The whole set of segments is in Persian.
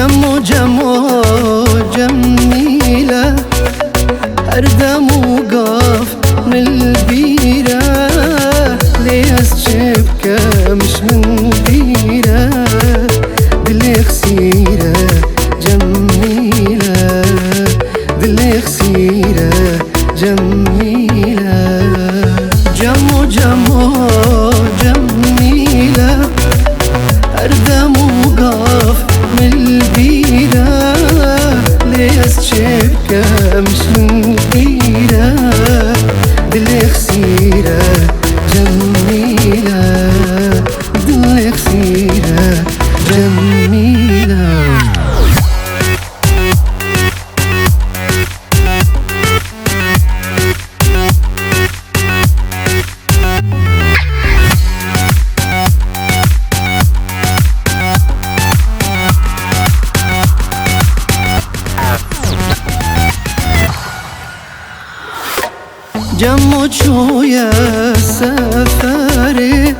جمو جميلة أردم وقاف من البيرة ليس شبكة مش من بيرة دلي خسيرة جميلة دلي خسيرة جميلة جمو جميلة أردم وقاف من البيرة ليس شبكة مش من بيرة دلي خسيرة جميلة دلي خسيرة جميلة جمو شوية سفري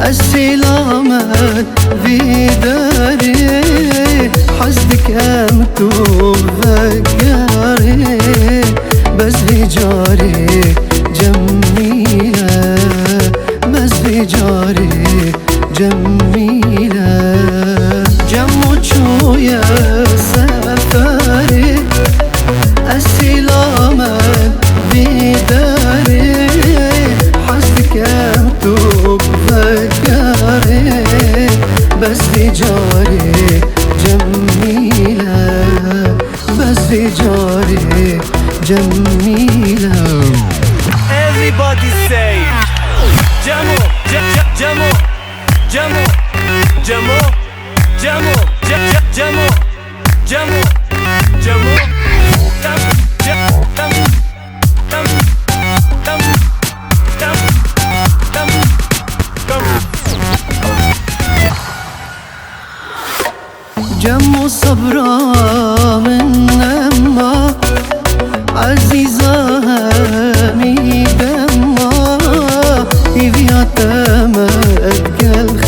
السلامات في داري حسدك أمتو بذكاري بس في جاري جميلة بس في جاري جميلة جمو شوية سفري السلامات بداري حسدك أمتو بذكاري بس في جاري جميلة بس في جاري جميلة Everybody say Jamo, Jamo, Jamo, Jamo, Jamo, Jamo, Jamo, Jamo, جمو صبرا من أما عزيزة همي دما إذ يتمد قلب